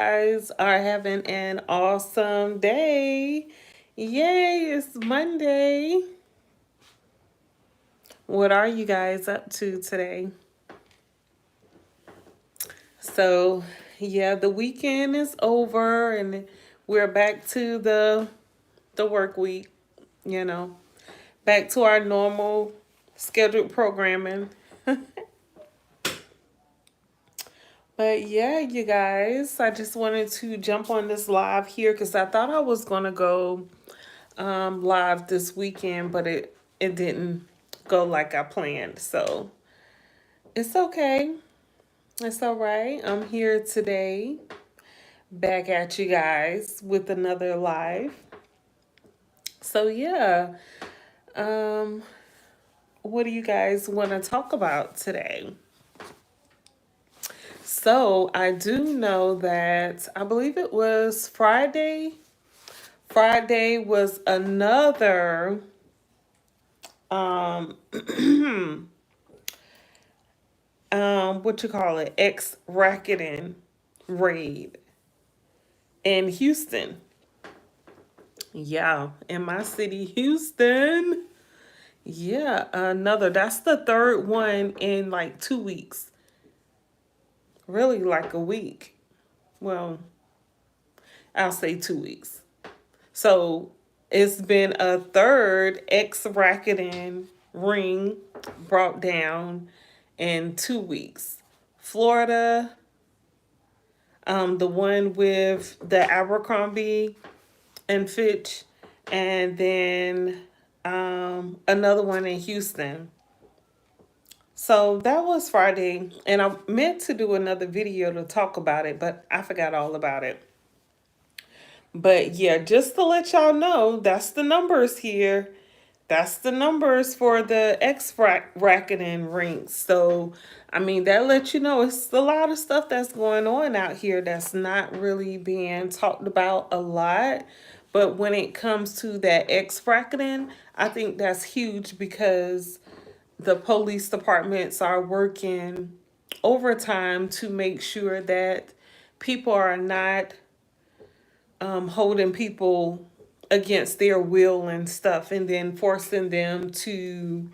Guys are having an awesome day. Yay, it's Monday. What are you guys up to today? So, yeah, the weekend is over and we're back to the work week, you know. Back to our normal scheduled programming. But yeah, you guys, I just wanted to jump on this live here because I thought I was going to go live this weekend, but it didn't go like I planned. So it's okay. It's all right. I'm here today, back at you guys with another live. So yeah, um, what do you guys want to talk about today? So I do know that I believe it was Friday. Friday was another um what you call it, ex racketing raid in Houston. Yeah, in my city, Houston. Yeah, another. That's the third one in like 2 weeks. Really, like a week. Well, I'll say 2 weeks. So it's been a third ex racketing ring brought down in 2 weeks. Florida, the one with the Abercrombie and Fitch, and then another one in Houston. So that was Friday, and I meant to do another video to talk about it, but I forgot all about it. But yeah, just to let y'all know, that's the numbers here. That's the numbers for the X racketing rinks. So, I mean, that lets you know it's a lot of stuff that's going on out here that's not really being talked about a lot. But when it comes to that X racketing, I think that's huge because the police departments are working overtime to make sure that people are not holding people against their will and stuff, and then forcing them to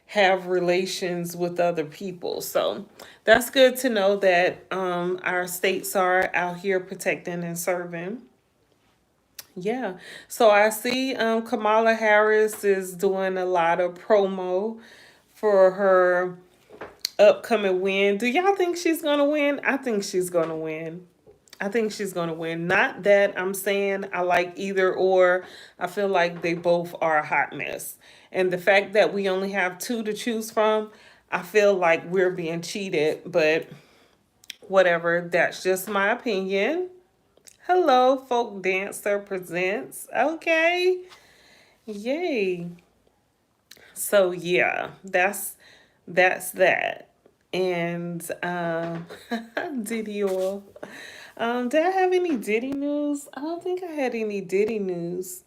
have relations with other people. So that's good to know that our states are out here protecting and serving. Yeah. So I see Kamala Harris is doing a lot of promo for her upcoming win. Do y'all think she's going to win? I think she's going to win. I think she's going to win. Not that I'm saying I like either or. I feel like they both are a hot mess. And the fact that we only have two to choose from, I feel like we're being cheated. But whatever, that's just my opinion. Hello, Folk Dancer Presents. Okay. Yay. So yeah, that's that. And Diddy oil. Did I have any Diddy news? I don't think I had any Diddy news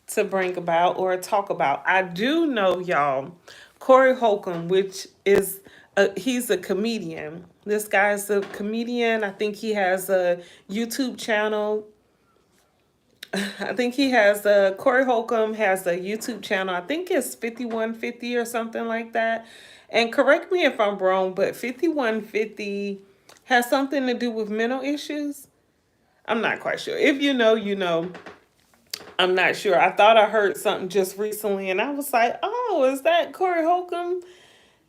to bring about or talk about. I do know, y'all, Corey Holcomb, which is he's a comedian. This guy's a comedian. I think he has a YouTube channel. I think he has a Corey Holcomb has a YouTube channel. I think it's 5150 or something like that. And correct me if I'm wrong, but 5150 has something to do with mental issues. I'm not quite sure. If you know, you know. I'm not sure. I thought I heard something just recently and I was like, oh, is that Corey Holcomb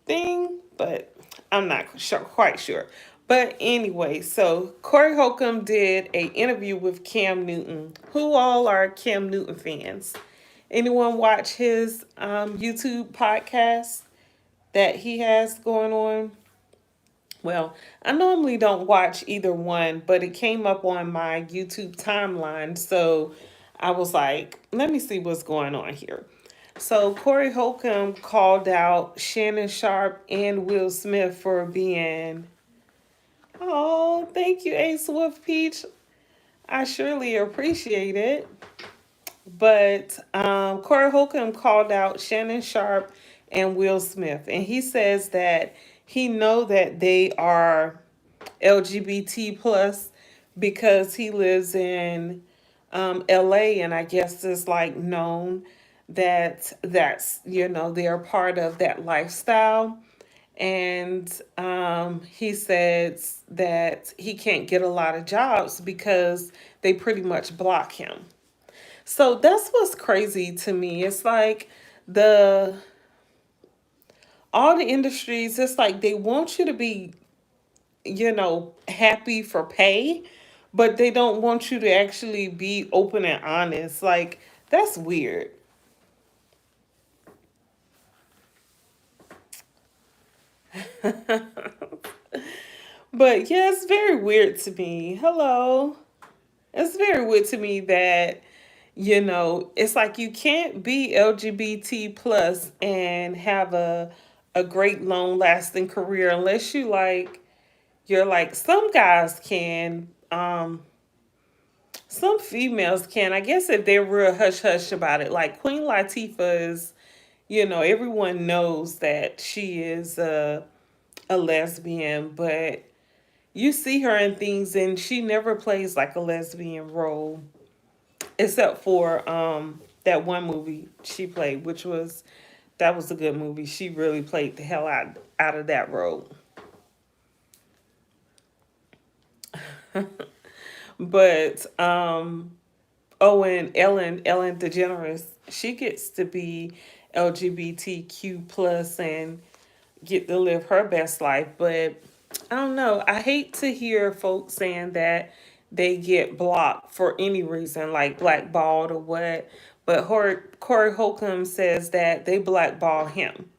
thing? But I'm not sure, quite sure. But anyway, so Corey Holcomb did a interview with Cam Newton. Who all are Cam Newton fans? Anyone watch his YouTube podcast that he has going on? Well, I normally don't watch either one, but it came up on my YouTube timeline. So I was like, let me see what's going on here. So Corey Holcomb called out Shannon Sharp and Will Smith for being, oh, thank you, A Swift Peach. I surely appreciate it. But Corey Holcomb called out Shannon Sharp and Will Smith, and he says that he know that they are LGBT plus because he lives in LA, and I guess it's like known that that's, they're part of that lifestyle. And he says that he can't get a lot of jobs because they pretty much block him. So that's what's crazy to me. It's like the all the industries, it's like they want you to be, happy for pay, but they don't want you to actually be open and honest. Like, that's weird. But yeah, it's very weird to me. Hello. It's very weird to me that, it's like you can't be LGBT plus and have a great long lasting career unless you're like some guys can, some females can. I guess if they're real hush hush about it. Like Queen Latifah is, everyone knows that she is a lesbian, but you see her in things and she never plays like a lesbian role, except for that one movie she played, which was that was a good movie. She really played the hell out of that role. But oh, and Ellen DeGeneres, she gets to be LGBTQ plus and get to live her best life. But I don't know. I hate to hear folks saying that they get blocked for any reason, like blackballed or what. But Corey Holcomb says that they blackball him.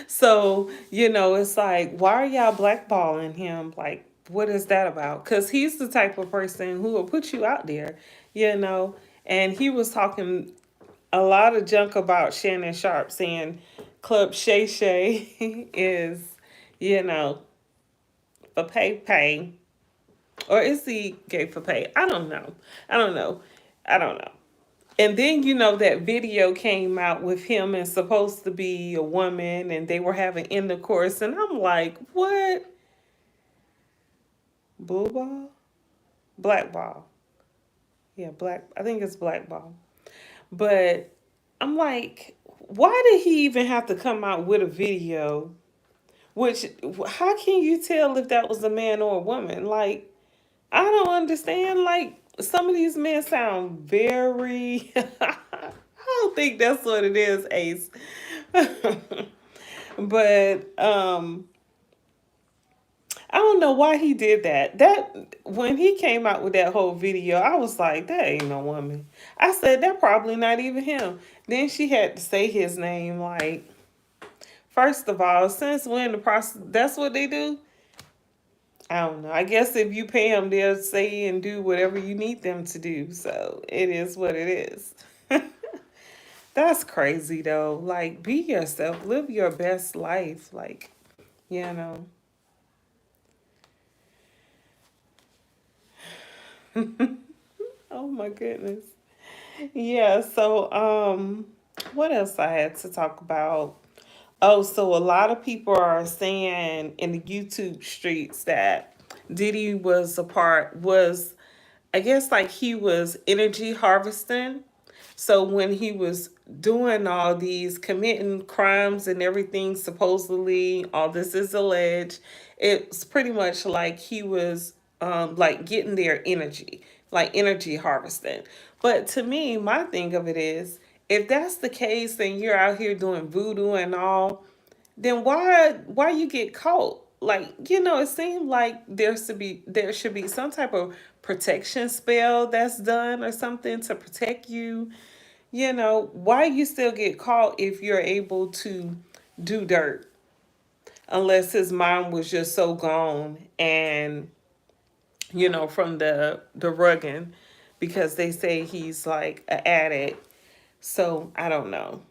So, it's like, why are y'all blackballing him? Like, what is that about? Because he's the type of person who will put you out there, you know? And he was talking a lot of junk about Shannon Sharp, saying Club Shay Shay is, you know, for pay. Or is he gay for pay? I don't know. I don't know. I don't know. And then that video came out with him and supposed to be a woman, and they were having intercourse, and I'm like, what? Blue ball, black ball, yeah, black. I think it's black ball. But I'm like, why did he even have to come out with a video? Which, how can you tell if that was a man or a woman? Like, I don't understand. Like, some of these men sound very. I don't think that's what it is, Ace. But I don't know why he did that. That when he came out with that whole video, I was like, that ain't no woman. I said that probably not even him. Then she had to say his name. Like, first of all, since when the process? That's what they do. I don't know. I guess if you pay them, they'll say and do whatever you need them to do. So it is what it is. That's crazy though. Like, be yourself, live your best life. Like, you know. Oh my goodness. Yeah, so what else I had to talk about? Oh, so a lot of people are saying in the YouTube streets that Diddy was I guess like he was energy harvesting. So when he was doing all these committing crimes and everything, supposedly all this is alleged, it's pretty much like he was like getting their energy, like energy harvesting. But to me, my thing of it is, if that's the case and you're out here doing voodoo and all, then why you get caught? Like, it seemed like there should be some type of protection spell that's done or something to protect you. Why you still get caught if you're able to do dirt? Unless his mind was just so gone and from the rugging, because they say he's like an addict. So I don't know.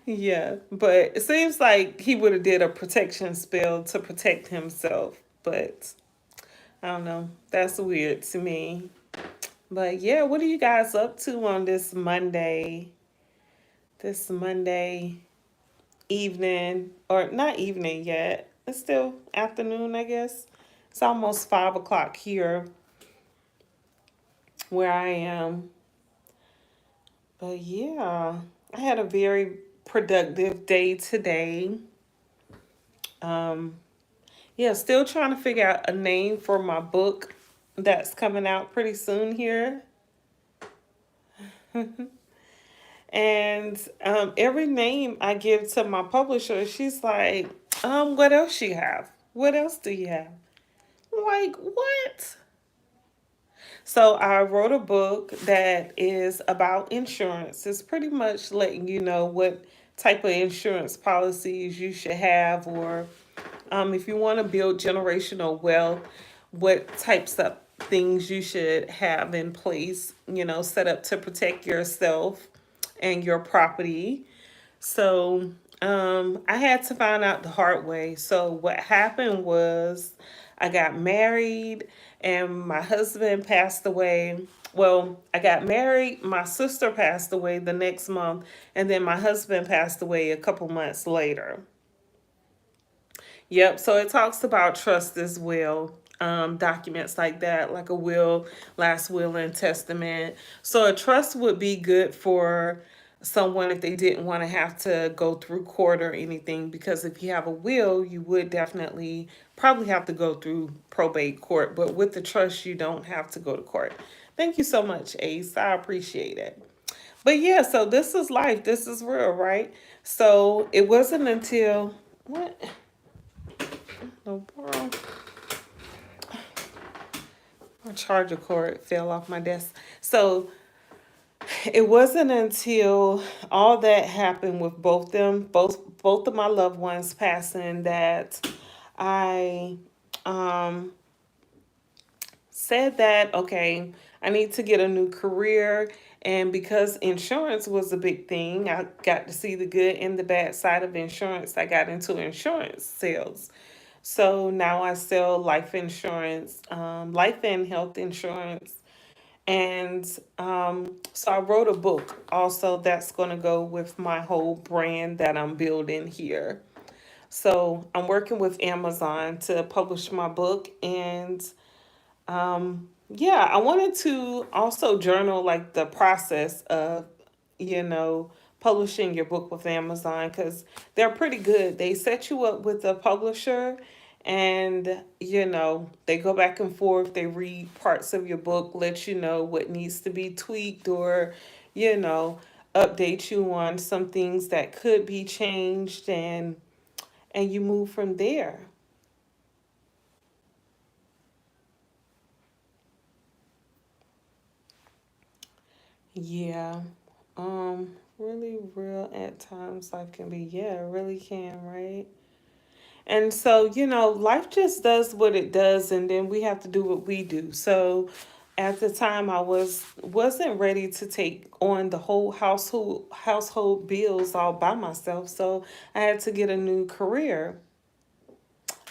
Yeah, but it seems like he would have did a protection spell to protect himself. But I don't know. That's weird to me. But yeah, what are you guys up to on this Monday? this Monday evening, or not evening yet. It's still afternoon, I guess. It's almost 5 o'clock here where I am. But yeah, I had a very productive day today. Um, yeah, still trying to figure out a name for my book that's coming out pretty soon here. And every name I give to my publisher, she's like, what else you have? What else do you have? I'm like, what? So I wrote a book that is about insurance. It's pretty much letting you know what type of insurance policies you should have, or if you want to build generational wealth, what types of things you should have in place, set up to protect yourself and your property. So I had to find out the hard way. So what happened was I got married and my husband passed away. Well, I got married, my sister passed away the next month, and then my husband passed away a couple months later. Yep. So it talks about trust as well. Documents like that, like a will, last will, and testament. So a trust would be good for someone if they didn't want to have to go through court or anything. Because if you have a will, you would definitely probably have to go through probate court. But with the trust, you don't have to go to court. Thank you so much, Ace. I appreciate it. But yeah, so this is life. This is real, right? So it wasn't until what? No, bro. My charger cord fell off my desk. So it wasn't until all that happened with both them, both of my loved ones passing, that I um said that okay, I need to get a new career. And because insurance was a big thing, I got to see the good and the bad side of insurance. I got into insurance sales. So now I sell life insurance, life and health insurance. And so I wrote a book also that's going to go with my whole brand that I'm building here. So I'm working with Amazon to publish my book. And yeah, I wanted to also journal like the process of, you know, publishing your book with Amazon because they're pretty good. They set you up with a publisher and, they go back and forth. They read parts of your book, let you know what needs to be tweaked or, you know, update you on some things that could be changed and you move from there. Yeah. Really real at times life can be. Yeah, it really can, right? And so, life just does what it does and then we have to do what we do. So at the time I wasn't ready to take on the whole household bills all by myself. So I had to get a new career.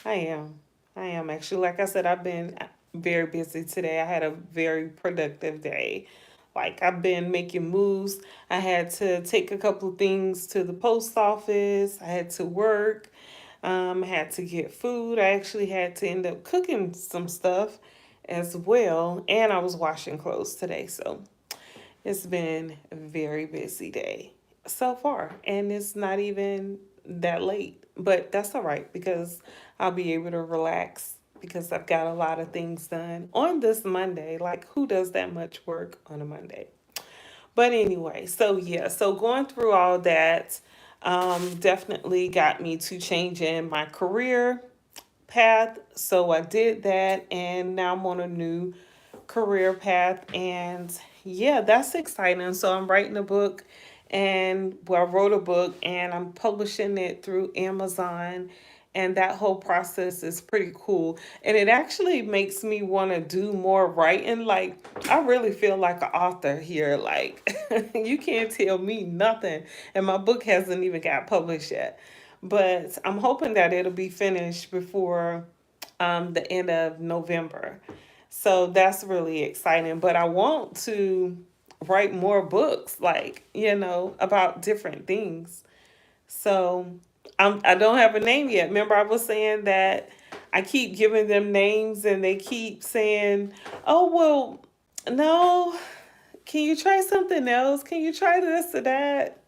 I am. I am actually. Like I said, I've been very busy today. I had a very productive day. Like I've been making moves. I had to take a couple of things to the post office. I had to work. I had to get food. I actually had to end up cooking some stuff as well. And I was washing clothes today. So it's been a very busy day so far, and it's not even that late, but that's all right because I'll be able to relax because I've got a lot of things done on this Monday. Like, who does that much work on a Monday? But anyway, so yeah, so going through all that definitely got me to change in my career path. So I did that, and now I'm on a new career path. And yeah, that's exciting. So I'm writing a book, and well, I wrote a book and I'm publishing it through Amazon. And that whole process is pretty cool. And it actually makes me want to do more writing. Like, I really feel like an author here. Like, you can't tell me nothing. And my book hasn't even got published yet. But I'm hoping that it'll be finished before the end of November. So that's really exciting. But I want to write more books, like, about different things. So I don't have a name yet. Remember, I was saying that I keep giving them names and they keep saying, oh, well, no, can you try something else? Can you try this or that?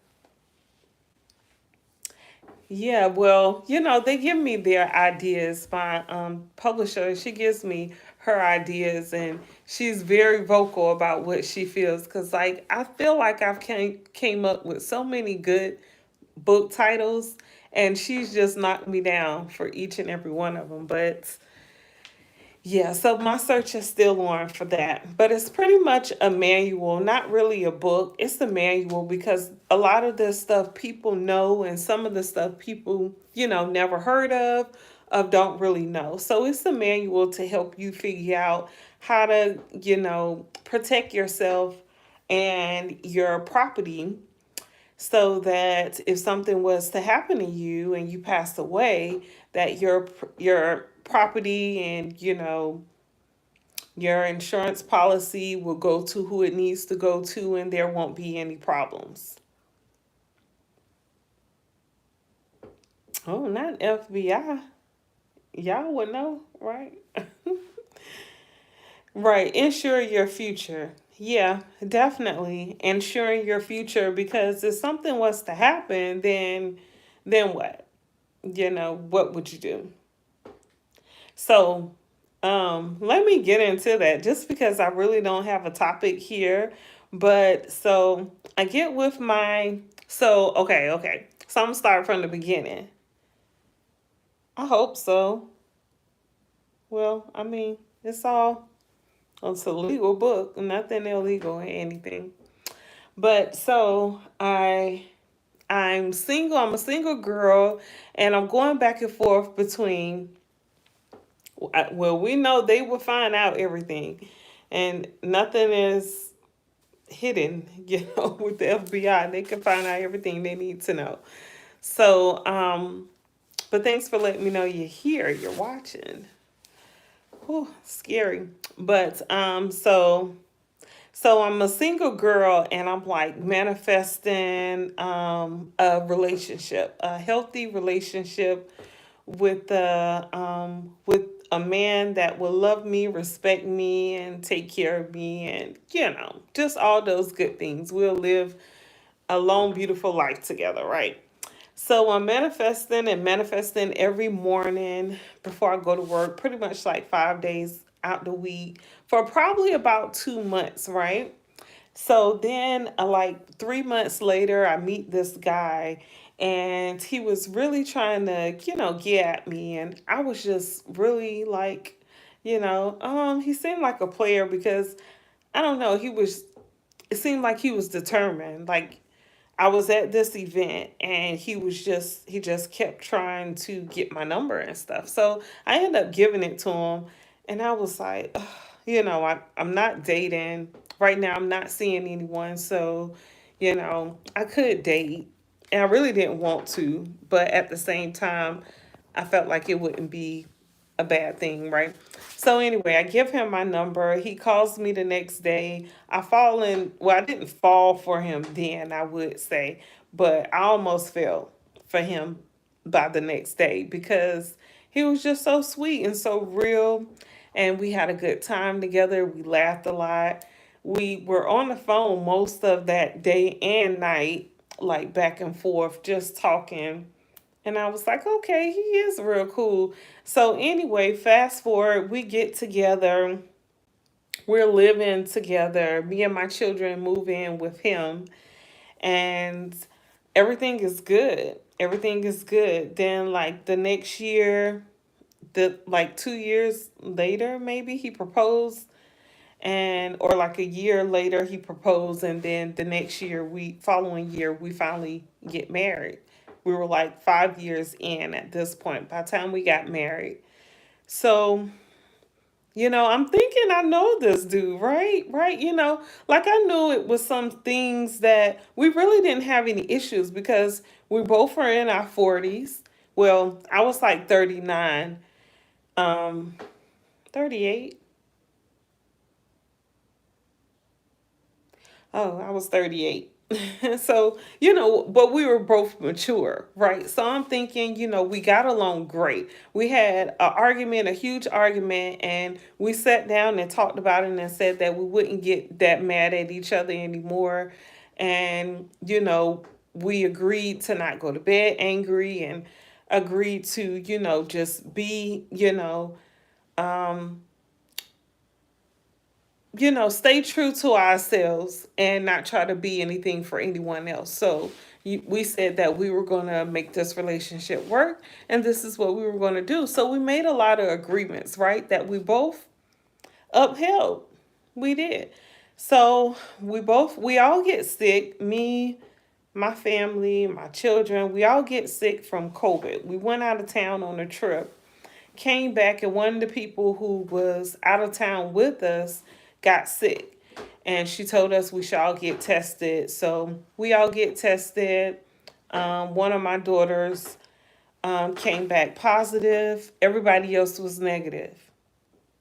Yeah, well, they give me their ideas. My publisher, she gives me her ideas, and she's very vocal about what she feels. Cause like I feel like I've came up with so many good book titles, and she's just knocked me down for each and every one of them. But yeah, so my search is still on for that. But it's pretty much a manual, not really a book. It's a manual because a lot of this stuff people know, and some of the stuff people, never heard of don't really know. So it's a manual to help you figure out how to, protect yourself and your property, so that if something was to happen to you and you passed away, that your property and your insurance policy will go to who it needs to go to, and there won't be any problems. Oh, not FBI. Y'all would know, right? Right. Insure your future. Yeah, definitely insuring your future, because if something was to happen, then what? What would you do? So, let me get into that, just because I really don't have a topic here. But so I get with my, so, okay. So I'm gonna start from the beginning. I hope so. Well, I mean, it's a legal book, nothing illegal or anything. But so I'm single, I'm a single girl, and I'm going back and forth between, well, we know they will find out everything, and nothing is hidden, with the FBI. They can find out everything they need to know. So, but thanks for letting me know you're here, you're watching. Whew, scary. But, so I'm a single girl, and I'm like manifesting a relationship, a healthy relationship with a man that will love me, respect me, and take care of me, and just all those good things. We'll live a long, beautiful life together, right? So I'm manifesting and manifesting every morning before I go to work, pretty much like 5 days out the week for probably about 2 months, right? So then, like 3 months later, I meet this guy, and he was really trying to, get at me. And I was just really like, he seemed like a player, because I don't know, it seemed like he was determined. Like, I was at this event, and he just kept trying to get my number and stuff. So I ended up giving it to him, and I was like, ugh, I'm not dating right now. I'm not seeing anyone, so I could date, and I really didn't want to, but at the same time, I felt like it wouldn't be a bad thing, right? So anyway, I give him my number. He calls me the next day. I didn't fall for him then, I would say, but I almost fell for him by the next day, because he was just so sweet and so real, and we had a good time together. We laughed a lot. We were on the phone most of that day and night, like back and forth, just talking, and I was like, okay, he is real cool. So anyway, fast forward, we get together. We're living together. Me and my children move in with him, and everything is good. Everything is good. Then, like the next year, the like 2 years later, maybe he proposed, and or like a year later he proposed, and then the next year, we following year, we finally get married. We were like 5 years in at this point by the time we got married. So I'm thinking I know this dude, right, like I knew it was some things that we really didn't have any issues, because we both were in our 40s. Well, I was like 39, 38. Oh, I was 38. So, but we were both mature, right? So I'm thinking, we got along great. We had an argument, a huge argument, and we sat down and talked about it and said that we wouldn't get that mad at each other anymore. And, we agreed to not go to bed angry and agreed to, just be, um, stay true to ourselves and not try to be anything for anyone else. So we said that we were going to make this relationship work and this is what we were going to do. So we made a lot of agreements, right? That we both upheld. We did. So we all get sick. Me, my family, my children, we all get sick from COVID. We went out of town on a trip, came back, and one of the people who was out of town with us got sick. And she told us we should all get tested. So we all get tested. One of my daughters came back positive. Everybody else was negative.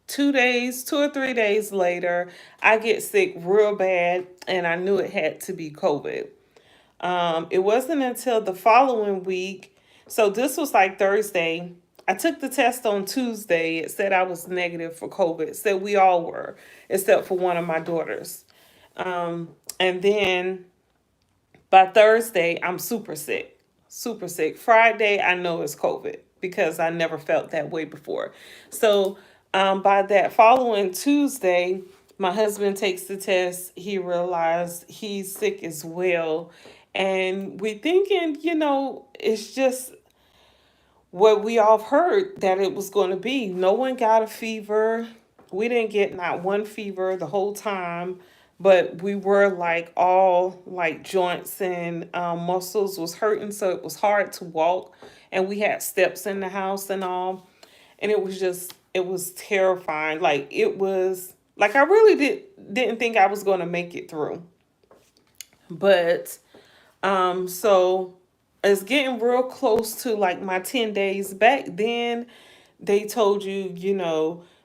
2 days, 2 or 3 days later, I get sick real bad, and I knew it had to be COVID. It wasn't until the following week. So this was like Thursday. I took the test on Tuesday. It said I was negative for COVID. It said we all were, except for one of my daughters. And then by Thursday, I'm super sick. Super sick. Friday, I know it's COVID because I never felt that way before. So by that following Tuesday, my husband takes the test. He realized he's sick as well. And we thinking, it's just what we all heard that it was going to be. No one got a fever. We didn't get not one fever the whole time, but we were like all like joints and muscles was hurting, so it was hard to walk. And we had steps in the house and all, and it was terrifying. Like it was like I really didn't think I was going to make it through, but so it's getting real close to like my 10 days. Back then, they told you,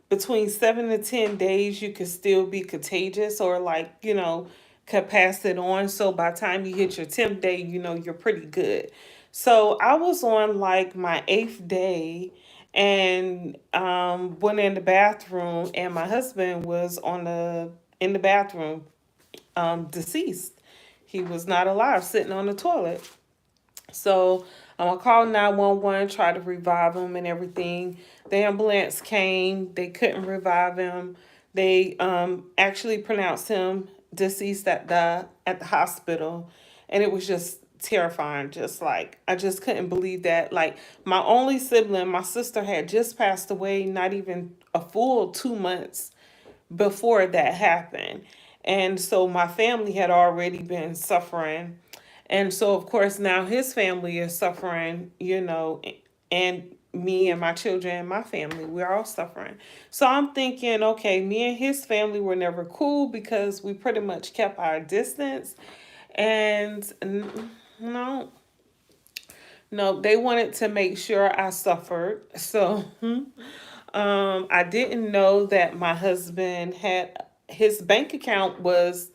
between 7 to 10 days, you could still be contagious or like, could pass it on. So by the time you hit your 10th day, you're pretty good. So I was on like my eighth day and went in the bathroom, and my husband was in the bathroom, deceased. He was not alive, sitting on the toilet. So I called 911, tried to revive him and everything. The ambulance came. They couldn't revive him. They actually pronounced him deceased at the hospital, and it was just terrifying. Just like I just couldn't believe that. Like my only sibling, my sister, had just passed away, not even a full 2 months before that happened. And so my family had already been suffering. And so, of course, now his family is suffering, and me and my children and my family, we're all suffering. So I'm thinking, okay, me and his family were never cool because we pretty much kept our distance. And no, no, they wanted to make sure I suffered. So I didn't know that my husband had his bank account was,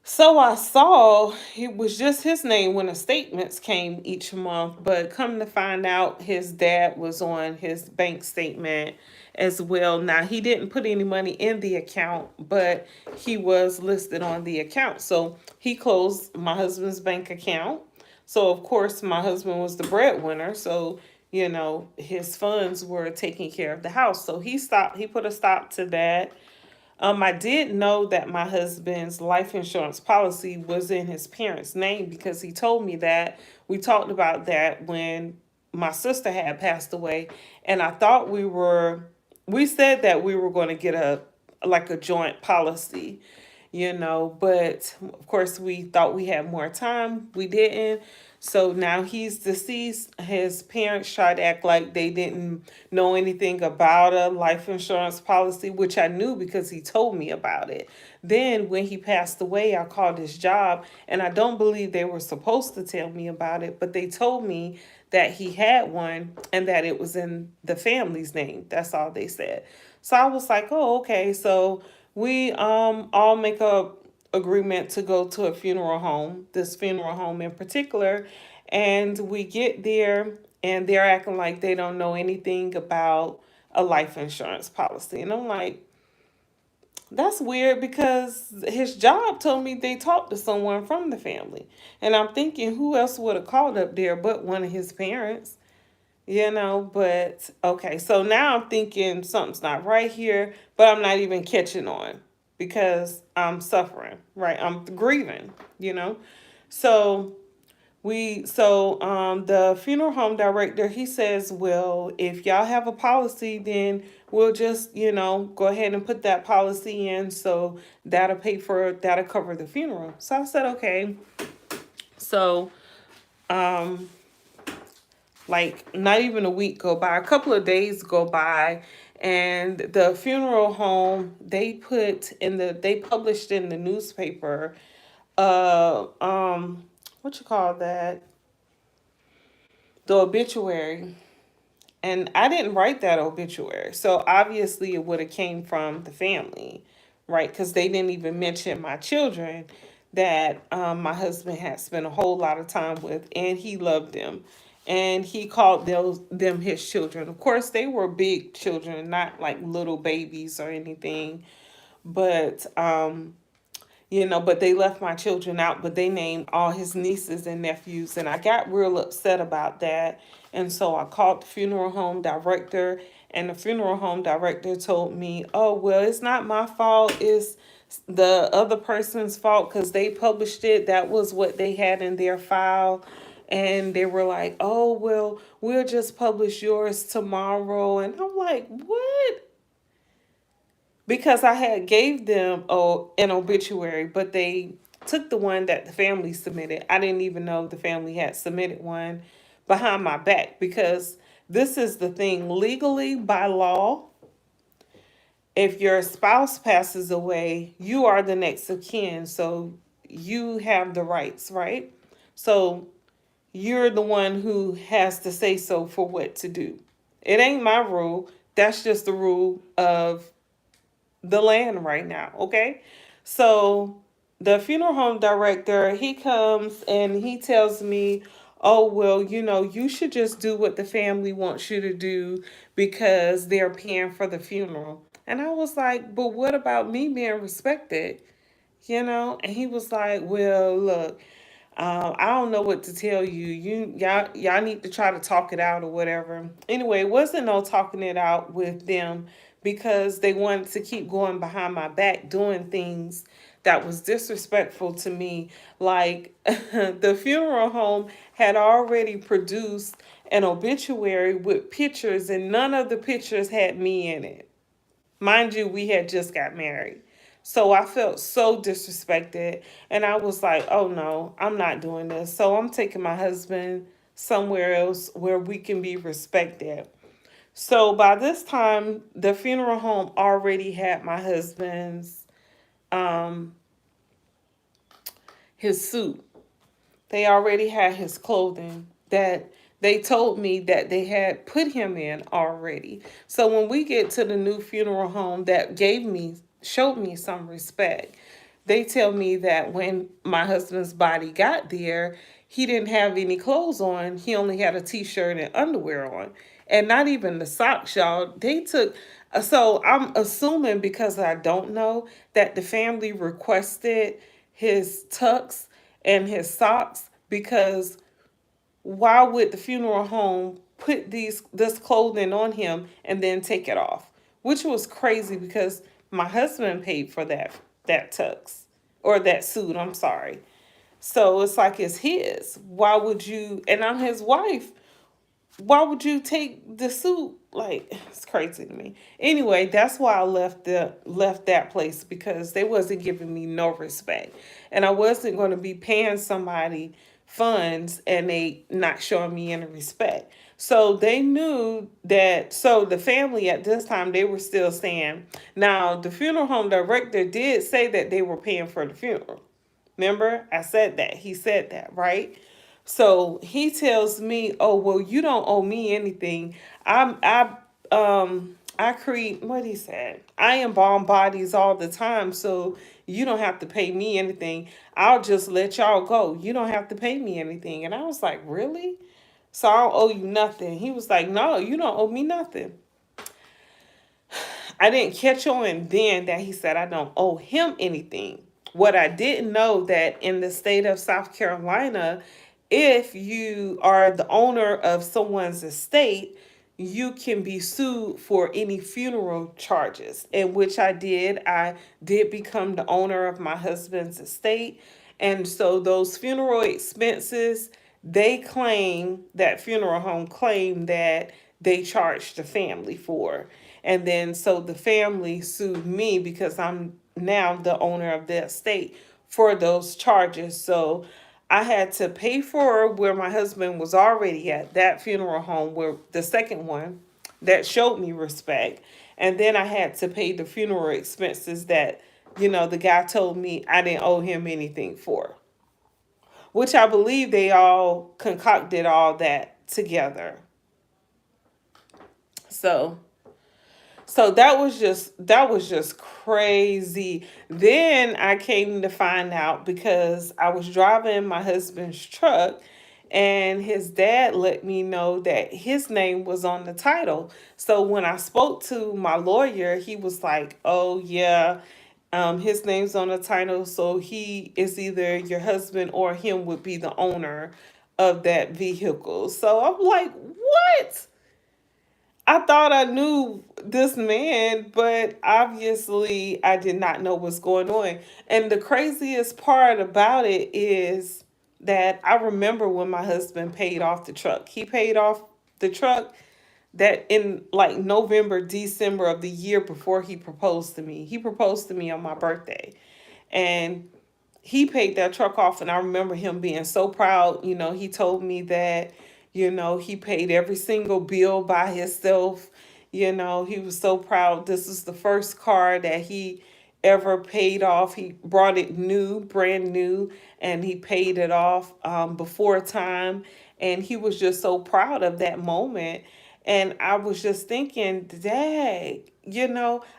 so I saw it was just his name when the statements came each month, but come to find out his dad was on his bank statement as well. Now he didn't put any money in the account, but he was listed on the account. So he closed my husband's bank account. So of course my husband was the breadwinner. So his funds were taking care of the house. So he put a stop to that. I did know that my husband's life insurance policy was in his parents' name because he told me that. We talked about that when my sister had passed away, and I thought we said that we were going to get a joint policy, but of course we thought we had more time. We didn't. So now he's deceased. His parents tried to act like they didn't know anything about a life insurance policy, which I knew because he told me about it. Then when he passed away, I called his job, and I don't believe they were supposed to tell me about it, but they told me that he had one and that it was in the family's name. That's all they said. So I was like, oh, okay. So we all make agreement to go to a funeral home, this funeral home in particular. And we get there, and they're acting like they don't know anything about a life insurance policy. And I'm like, that's weird because his job told me they talked to someone from the family. And I'm thinking, who else would have called up there but one of his parents? But okay, so now I'm thinking something's not right here, but I'm not even catching on because I'm suffering, right? I'm grieving, you know. So the funeral home director, he says, well, if y'all have a policy, then we'll just, go ahead and put that policy in, so that'll cover the funeral. So I said, okay. So um like not even a week go by, a couple of days go by, and the funeral home, they published in the newspaper, uh um what you call that, the obituary. And I didn't write that obituary, so obviously it would have came from the family, right? Because they didn't even mention my children that my husband had spent a whole lot of time with, and he loved them, and he called them his children. Of course, they were big children, not like little babies or anything, but but they left my children out, but they named all his nieces and nephews. And I got real upset about that. And so I called the funeral home director, and the funeral home director told me, oh, well, it's not my fault. It's the other person's fault because they published it. That was what they had in their file. And they were like, oh, well, we'll just publish yours tomorrow. And I'm like, what? Because I had gave them an obituary, but they took the one that the family submitted. I didn't even know the family had submitted one behind my back, because this is the thing, legally by law, if your spouse passes away, you are the next of kin, so you have the rights, right? So you're the one who has to say so for what to do. It ain't my rule. That's just the rule of the land right now, okay? So the funeral home director, he comes and he tells me, oh, well, you should just do what the family wants you to do because they're paying for the funeral. And I was like, but what about me being respected? And he was like, well, look, I don't know what to tell you. Y'all need to try to talk it out or whatever. Anyway, it wasn't no talking it out with them because they wanted to keep going behind my back doing things that was disrespectful to me. Like the funeral home had already produced an obituary with pictures, and none of the pictures had me in it. Mind you, we had just got married. So I felt so disrespected. And I was like, oh no, I'm not doing this. So I'm taking my husband somewhere else where we can be respected. So by this time, the funeral home already had my husband's, um, his suit. They already had his clothing that they told me that they had put him in already. So when we get to the new funeral home that showed me some respect, they tell me that when my husband's body got there, he didn't have any clothes on. He only had a t-shirt and underwear on. And not even the socks, y'all. So I'm assuming, because I don't know, that the family requested his tux and his socks, because why would the funeral home put this clothing on him and then take it off? Which was crazy because my husband paid for that tux or that suit, I'm sorry. So it's like it's his. Why would you, and I'm his wife, why would you take the suit? Like, it's crazy to me. Anyway, that's why I left that place, because they wasn't giving me no respect. And I wasn't going to be paying somebody funds and they not showing me any respect. So they knew that. So the family at this time, they were still saying, now the funeral home director did say that they were paying for the funeral. Remember, I said that. He said that, right? So he tells me, "Oh, well, you don't owe me anything. I I create what he said. I embalm bodies all the time, so you don't have to pay me anything. I'll just let y'all go. You don't have to pay me anything. And I was like, really? So I don't owe you nothing. He was like, no, you don't owe me nothing. I didn't catch on then that he said I don't owe him anything. What I didn't know that in the state of South Carolina, if you are the owner of someone's estate, you can be sued for any funeral charges, in which I did. I did become the owner of my husband's estate. And so those funeral expenses, they claim that funeral home claimed that they charged the family for. And then so the family sued me because I'm now the owner of the estate for those charges. So I had to pay for where my husband was already at, that funeral home, where the second one that showed me respect. And then I had to pay the funeral expenses that, the guy told me I didn't owe him anything for, which I believe they all concocted all that together. So that was just crazy. Then I came to find out because I was driving my husband's truck and his dad let me know that his name was on the title. So when I spoke to my lawyer, he was like, "Oh yeah, his name's on the title, so he is either your husband or him would be the owner of that vehicle." So I'm like, "What?" I thought I knew this man, but obviously I did not know what's going on. And the craziest part about it is that I remember when my husband paid off the truck. He paid off the truck that in like November, December of the year before he proposed to me. He proposed to me on my birthday. And he paid that truck off, and I remember him being so proud. He told me that he paid every single bill by himself. He was so proud. This is the first car that he ever paid off. He brought it new, brand new, and he paid it off before time. And he was just so proud of that moment. And I was just thinking, dang,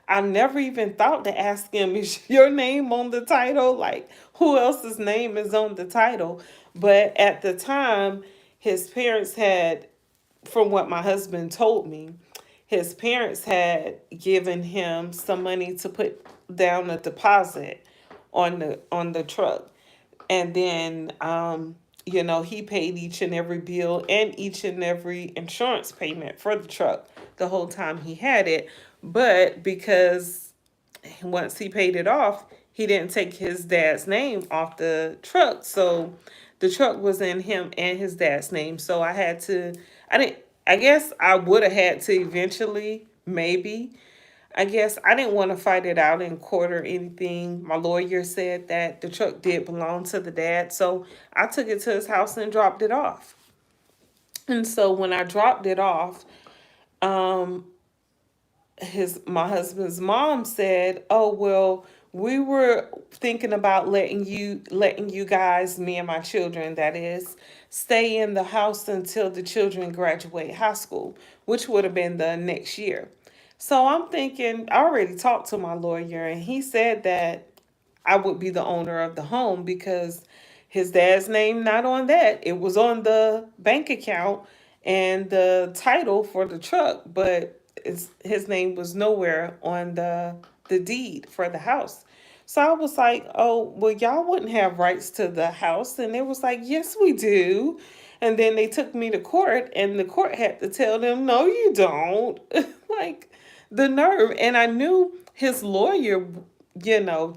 I never even thought to ask him, is your name on the title? Like, who else's name is on the title? But at the time, his parents had, from what my husband told me, his parents had given him some money to put down a deposit on the truck. And then he paid each and every bill and each and every insurance payment for the truck the whole time he had it. But because once he paid it off, he didn't take his dad's name off the truck. So the truck was in him and his dad's name. So I didn't, I guess I would have had to eventually, maybe. I guess I didn't want to fight it out in court or anything. My lawyer said that the truck did belong to the dad. So I took it to his house and dropped it off. And so when I dropped it off, um, his my husband's mom said, "Oh well, we were thinking about letting you guys, me and my children, that is, stay in the house until the children graduate high school, which would have been the next year." So I'm thinking, I already talked to my lawyer, and he said that I would be the owner of the home because his dad's name not on that. It was on the bank account and the title for the truck, but his name was nowhere on the deed for the house. So I was like, "Oh, well, y'all wouldn't have rights to the house." And they was like, "Yes, we do." And then they took me to court, and the court had to tell them, "No, you don't." Like, the nerve. And I knew his lawyer,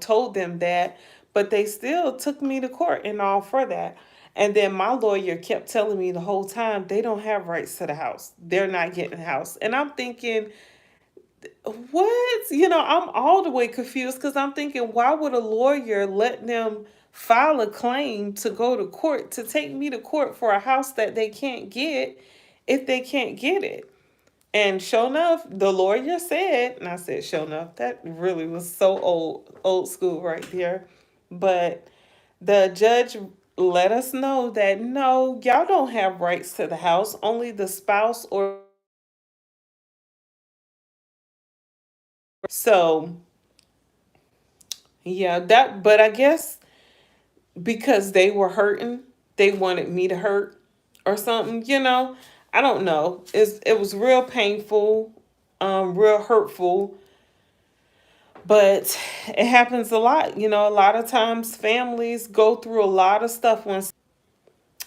told them that, but they still took me to court and all for that. And then my lawyer kept telling me the whole time they don't have rights to the house. They're not getting the house. And I'm thinking, what? I'm all the way confused because I'm thinking, why would a lawyer let them file a claim to go to court, to take me to court for a house that they can't get if they can't get it? And sure enough, the lawyer said, and I said, sure enough, that really was so old school right there. But the judge let us know that no, y'all don't have rights to the house. Only the spouse or So yeah, that, but I guess because they were hurting, they wanted me to hurt or something, you know. I don't know. It was real painful, real hurtful, but it happens a lot. You know, a lot of times families go through a lot of stuff when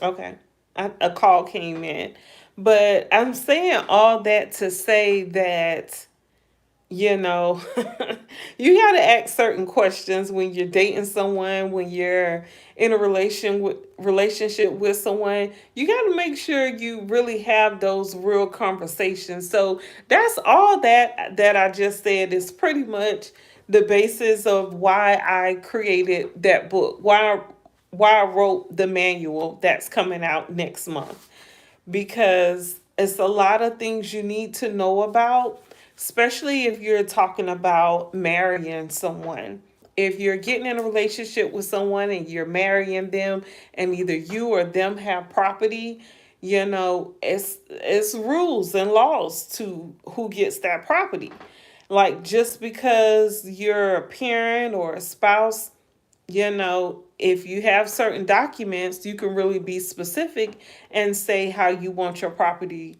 okay, a call came in. But I'm saying all that to say that, you know, you got to ask certain questions when you're dating someone, when you're in a relationship with someone. You got to make sure you really have those real conversations. So that's all that I just said is pretty much the basis of why I created that book. Why I wrote the manual that's coming out next month, because it's a lot of things you need to know about, especially if you're talking about marrying someone. If you're getting in a relationship with someone and you're marrying them, and either you or them have property, you know, it's rules and laws to who gets that property. Like, just because you're a parent or a spouse, you know, if you have certain documents, you can really be specific and say how you want your property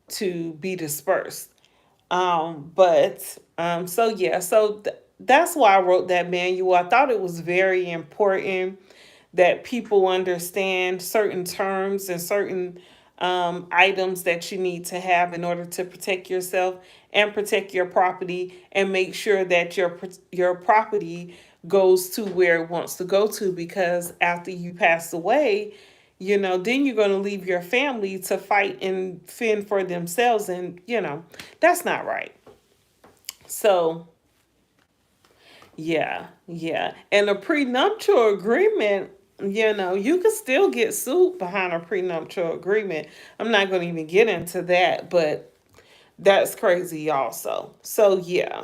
to be dispersed. So yeah, that's why I wrote that manual. I thought it was very important that people understand certain terms and certain items that you need to have in order to protect yourself and protect your property, and make sure that your property goes to where it wants to go to, because after you pass away, you know, then you're going to leave your family to fight and fend for themselves, and you know, that's not right. So yeah, yeah. And a prenuptial agreement, you know, you can still get sued behind a prenuptial agreement. I'm not going to even get into that, but that's crazy also. So yeah.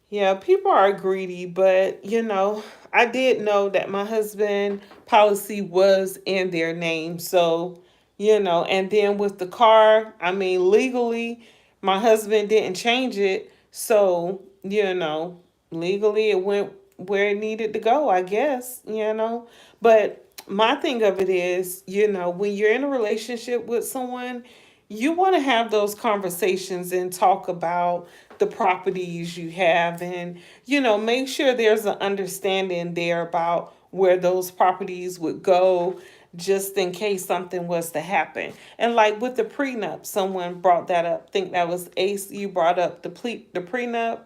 Yeah, people are greedy, but you know, I did know that my husband policy was in their name. So, you know, and then with the car, I mean, legally, my husband didn't change it. So, you know, legally it went where it needed to go, I guess, you know. But my thing of it is, you know, when you're in a relationship with someone, you want to have those conversations and talk about the properties you have, and you know, make sure there's an understanding there about where those properties would go, just in case something was to happen. And like with the prenup, someone brought that up. I think that was Ace, you brought up the prenup.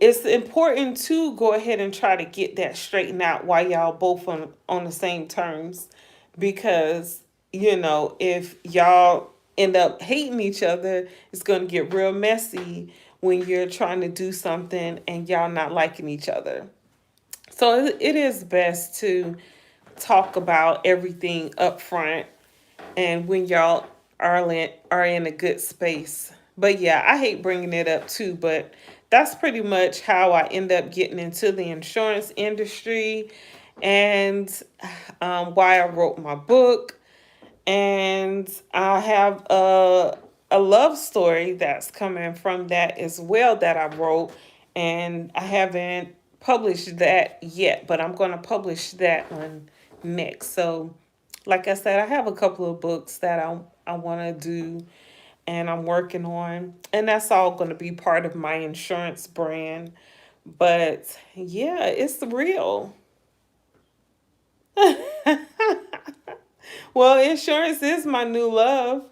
It's important to go ahead and try to get that straightened out while y'all both on the same terms, because you know, if y'all end up hating each other, it's going to get real messy when you're trying to do something and y'all not liking each other. So it is best to talk about everything up front, and when y'all are in a good space. But yeah, I hate bringing it up too, but that's pretty much how I end up getting into the insurance industry, and why I wrote my book. And I have a love story that's coming from that as well that I wrote, and I haven't published that yet, but I'm going to publish that one next. So like I said, I have a couple of books that I want to do and I'm working on, and that's all going to be part of my insurance brand. But yeah, it's real. Well, insurance is my new love.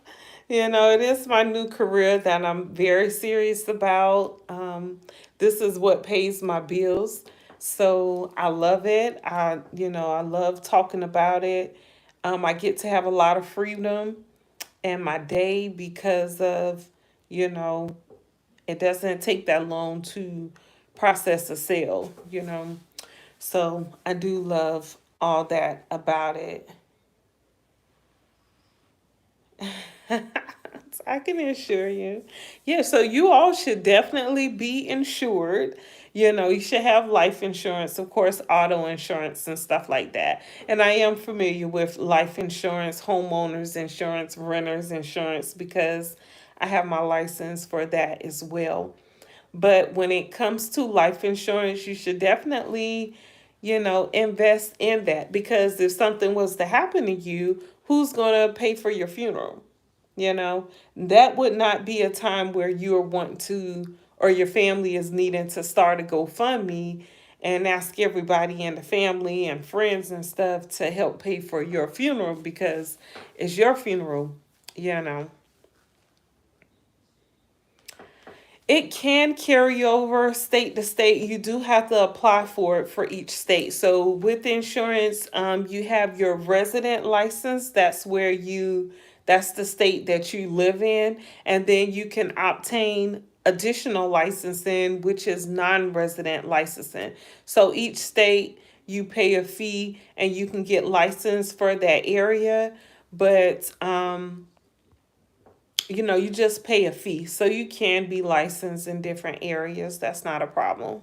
You know, it is my new career that I'm very serious about. This is what pays my bills. So I love it. I love talking about it. I get to have a lot of freedom in my day because of, you know, it doesn't take that long to process a sale, you know. So I do love all that about it. I can assure you. Yeah, so you all should definitely be insured. You know, you should have life insurance, of course, auto insurance and stuff like that. And I am familiar with life insurance, homeowners insurance, renters insurance, because I have my license for that as well. But when it comes to life insurance, you should definitely, invest in that, because if something was to happen to you, who's going to pay for your funeral? You know, that would not be a time where you're wanting to, or your family is needing to start a GoFundMe and ask everybody in the family and friends and stuff to help pay for your funeral, because it's your funeral, you know. It can carry over state to state. You do have to apply for it for each state. So with insurance, you have your resident license. That's the state that you live in. And then you can obtain additional licensing, which is non-resident licensing. So each state, you pay a fee and you can get licensed for that area. But you just pay a fee. So you can be licensed in different areas. That's not a problem.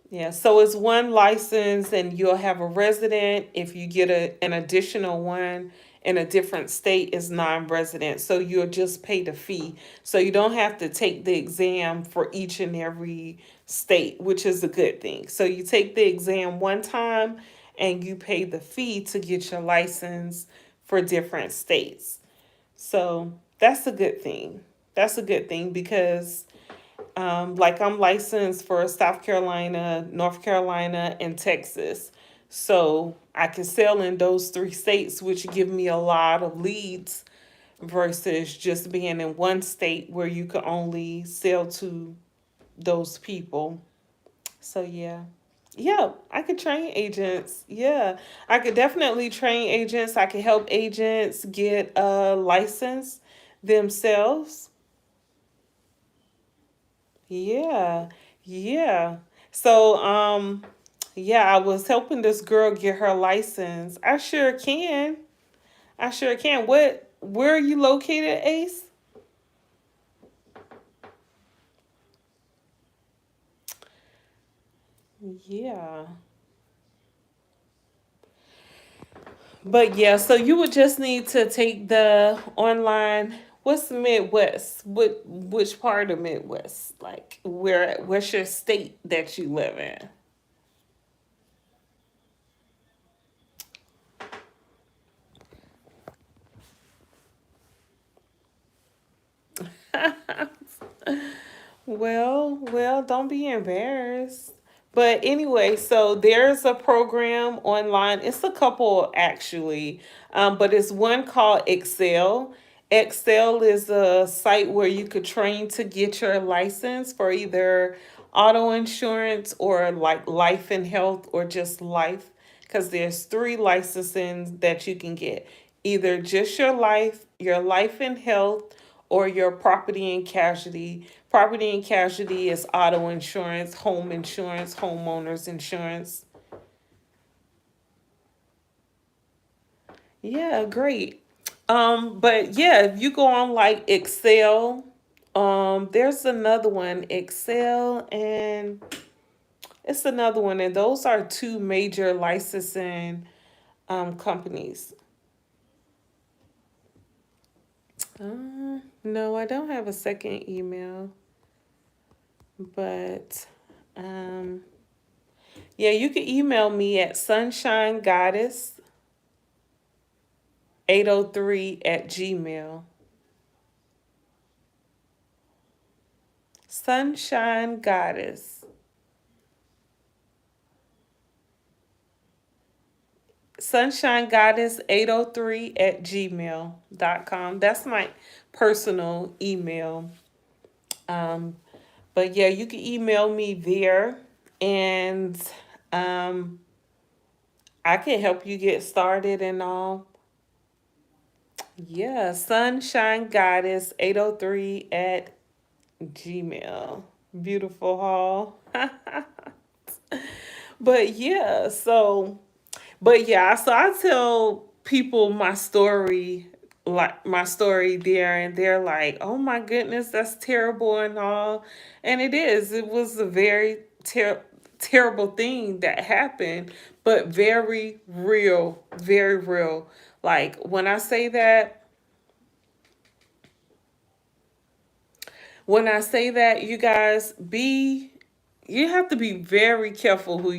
Yeah, so it's one license and you'll have a resident. If you get an additional one in a different state, is non-resident. So you'll just pay the fee. So you don't have to take the exam for each and every state, which is a good thing. So you take the exam one time and you pay the fee to get your license for different states. So that's a good thing. That's a good thing because, like, I'm licensed for South Carolina, North Carolina, and Texas. So I can sell in those three states, which give me a lot of leads versus just being in one state where you can only sell to those people. So, yeah. Yeah, I could train agents. Yeah, I could definitely train agents. I could help agents get a license themselves. Yeah, yeah. So, yeah, I was helping this girl get her license. I sure can. I sure can. Where are you located, Ace? Yeah. But yeah, so you would just need to take the online. What's the Midwest? Which part of Midwest? Like where's your state that you live in? Well, don't be embarrassed. But anyway, so there's a program online. It's a couple actually, but it's one called Excel. Excel is a site where you could train to get your license for either auto insurance or like life and health or just life. Because there's three licensing that you can get, either just your life and health, or your property and casualty. Property and casualty is auto insurance, homeowners insurance. Yeah, great. But yeah, if you go on like Excel, there's another one, Excel, and it's another one, and those are two major licensing companies. No, I don't have a second email, but um, yeah, you can email me at sunshinegoddess803 at gmail. Sunshine Goddess. Sunshine Goddess 803 at gmail.com. That's my personal email. Um, but yeah, you can email me there and um, I can help you get started and all. Yeah, Sunshine Goddess 803 at Gmail. Beautiful hall. But yeah, so I tell people my story, like my story there, and they're like, "Oh my goodness, that's terrible and all," and it is. It was a very terrible thing that happened, but very real, very real. Like when I say that, When I say that, you guys, you have to be very careful who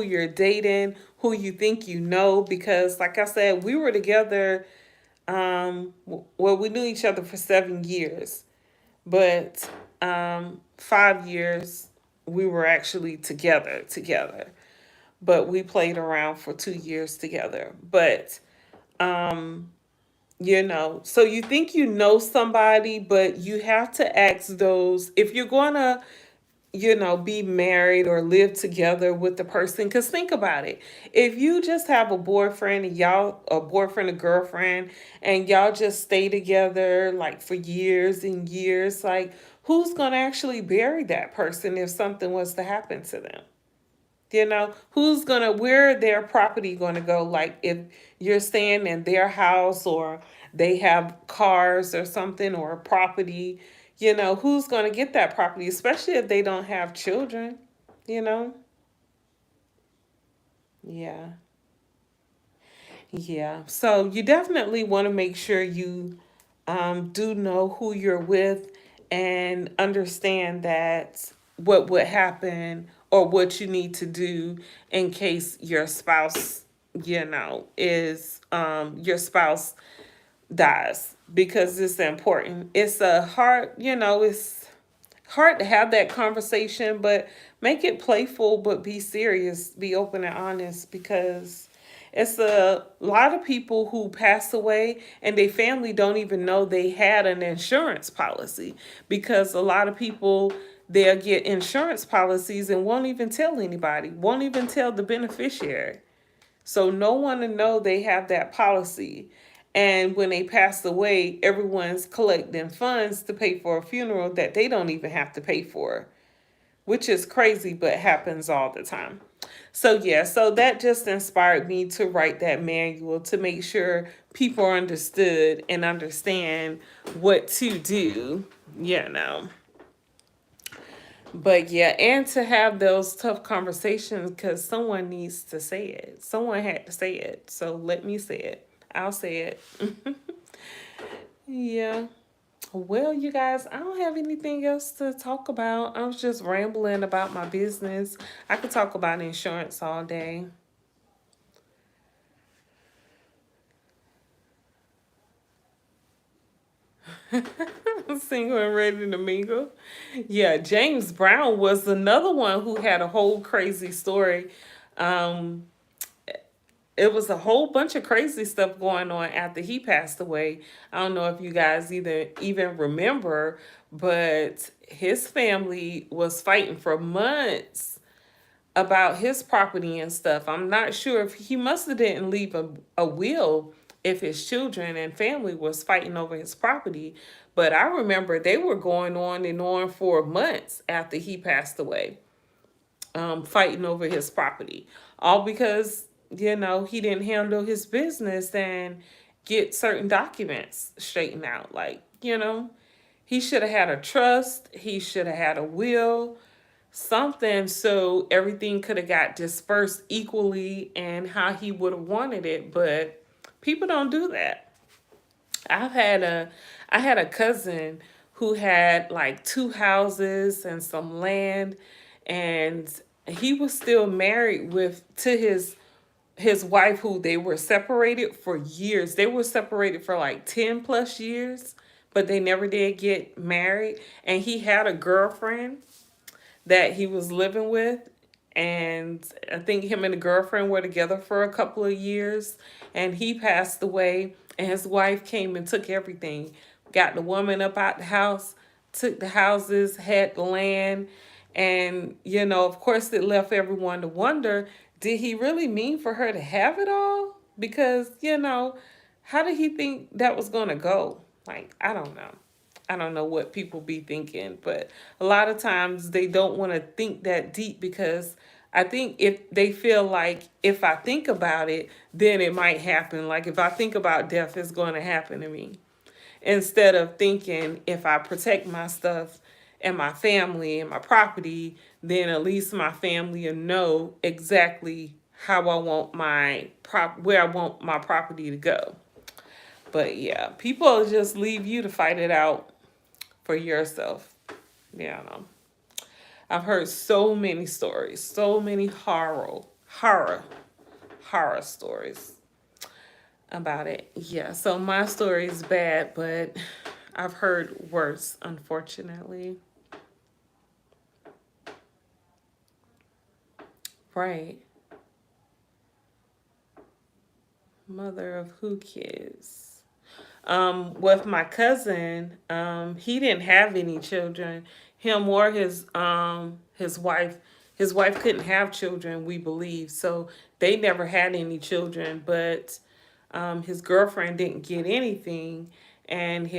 you're dating, who you think you know, because like I said, we were together. Well, we knew each other for 7 years, but 5 years we were actually together. But we played around for 2 years together. But so you think you know somebody, but you have to ask those if you're gonna be married or live together with the person. Because think about it. If you just have a boyfriend and a boyfriend or girlfriend, and y'all just stay together like for years and years, like who's going to actually bury that person if something was to happen to them? Where their property going to go? Like if you're staying in their house or they have cars or something or property, who's going to get that property, especially if they don't have children, you know? Yeah. Yeah. So you definitely want to make sure you do know who you're with and understand that what would happen or what you need to do in case your spouse, is your spouse dies, because it's important. It's a hard, it's hard to have that conversation, but make it playful, but be serious, be open and honest, because it's a lot of people who pass away and their family don't even know they had an insurance policy, because a lot of people, they'll get insurance policies and won't even tell anybody, won't even tell the beneficiary. So no one to know they have that policy. And when they pass away, everyone's collecting funds to pay for a funeral that they don't even have to pay for, which is crazy, but happens all the time. So yeah, so that just inspired me to write that manual to make sure people are understood and understand what to do, you know. But yeah, and to have those tough conversations, because someone needs to say it. Someone had to say it. So let me say it. I'll say it. Yeah. Well, you guys, I don't have anything else to talk about. I was just rambling about my business. I could talk about insurance all day. Single and ready to mingle. Yeah, James Brown was another one who had a whole crazy story. Um, it was a whole bunch of crazy stuff going on after he passed away. I don't know if you guys either even remember, but his family was fighting for months about his property and stuff. I'm not sure if he must have didn't leave a will if his children and family was fighting over his property. But I remember they were going on and on for months after he passed away, fighting over his property. All because, he didn't handle his business and get certain documents straightened out. Like, he should have had a trust, he should have had a will, something, so everything could have got dispersed equally and how he would have wanted it. But people don't do that. I've had a I had a cousin who had like two houses and some land, and he was still married with to his wife, who they were separated for years. They were separated for like 10 plus years, but they never did get married. And he had a girlfriend that he was living with. And I think him and the girlfriend were together for a couple of years. And he passed away. And his wife came and took everything. Got the woman up out the house, took the houses, had the land. And, of course, it left everyone to wonder, did he really mean for her to have it all? Because, how did he think that was going to go? Like, I don't know. I don't know what people be thinking, but a lot of times they don't want to think that deep, because I think if they feel like if I think about it, then it might happen. Like if I think about death, it's going to happen to me. Instead of thinking if I protect my stuff and my family and my property, then at least my family will know exactly how I want where I want my property to go. But yeah, people just leave you to fight it out. for yourself. Yeah, no. I've heard so many stories, so many horror stories about it. Yeah, so my story is bad, but I've heard worse, unfortunately. Right. Mother of who kids? With my cousin, he didn't have any children. Him or his wife couldn't have children, we believe. So they never had any children, but his girlfriend didn't get anything, and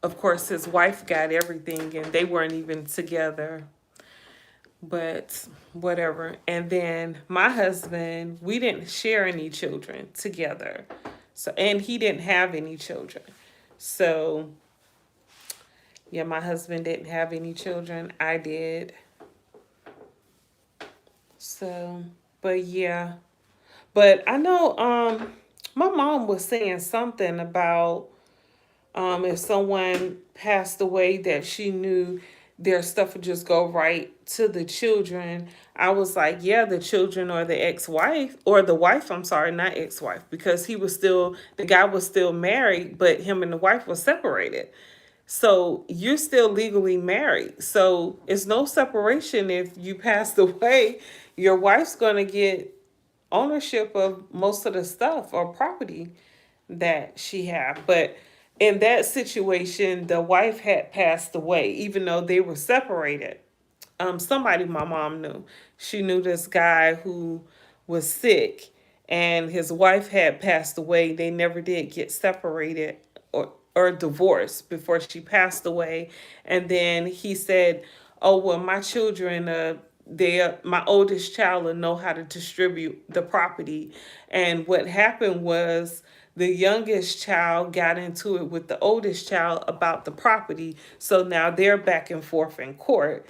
of course, his wife got everything, and they weren't even together. But whatever. And then my husband, we didn't share any children together. So, and he didn't have any children. So, yeah, my husband didn't have any children. I did. So, but yeah. But I know my mom was saying something about if someone passed away that she knew their stuff would just go right to the children. I was like, yeah, the children or the ex-wife or the wife, I'm sorry, not ex-wife, because the guy was still married, but him and the wife were separated. So you're still legally married. So it's no separation if you passed away. Your wife's going to get ownership of most of the stuff or property that she had. But in that situation, the wife had passed away, even though they were separated. Somebody my mom knew. She knew this guy who was sick, and his wife had passed away. They never did get separated or divorced before she passed away. And then he said, "Oh well, my children, my oldest child will know how to distribute the property." And what happened was the youngest child got into it with the oldest child about the property. So now they're back and forth in court,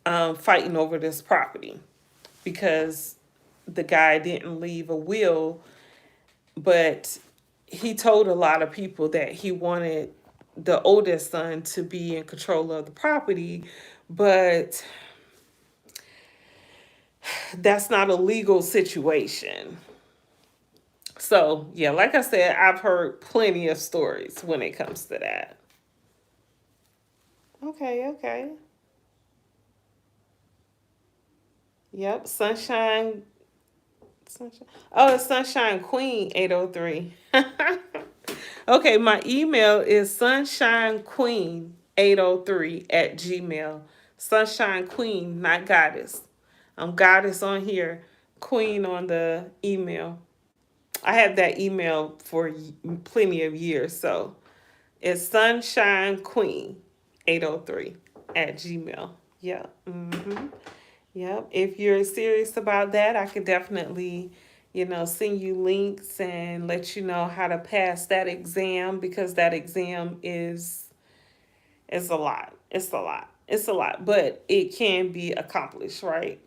fighting over this property because the guy didn't leave a will, but he told a lot of people that he wanted the oldest son to be in control of the property, but that's not a legal situation. So, yeah, like I said, I've heard plenty of stories when it comes to that. Okay, okay. Yep, Sunshine. Oh, it's Sunshine Queen 803. Okay, my email is sunshinequeen803 at Gmail. Sunshine Queen, not goddess. I'm goddess on here, queen on the email. I had that email for plenty of years, so it's Sunshine Queen 803 at Gmail. Yeah. Yep. If you're serious about that, I could definitely, send you links and let you know how to pass that exam because that exam is a lot. It's a lot. It's a lot, but it can be accomplished, right?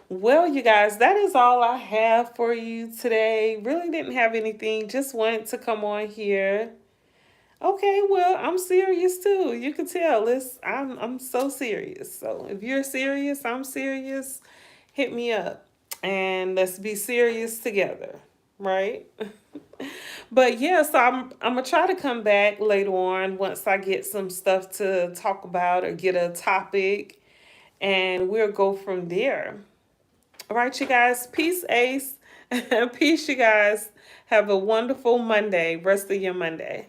Well, you guys, that is all I have for you today. Really didn't have anything. Just wanted to come on here. Okay, well, I'm serious too. You can tell I'm so serious. So if you're serious, I'm serious. Hit me up and let's be serious together, right? But yeah, so I'm gonna try to come back later on once I get some stuff to talk about or get a topic, and we'll go from there. All right, you guys. Peace, Ace. Peace, you guys. Have a wonderful Monday. Rest of your Monday.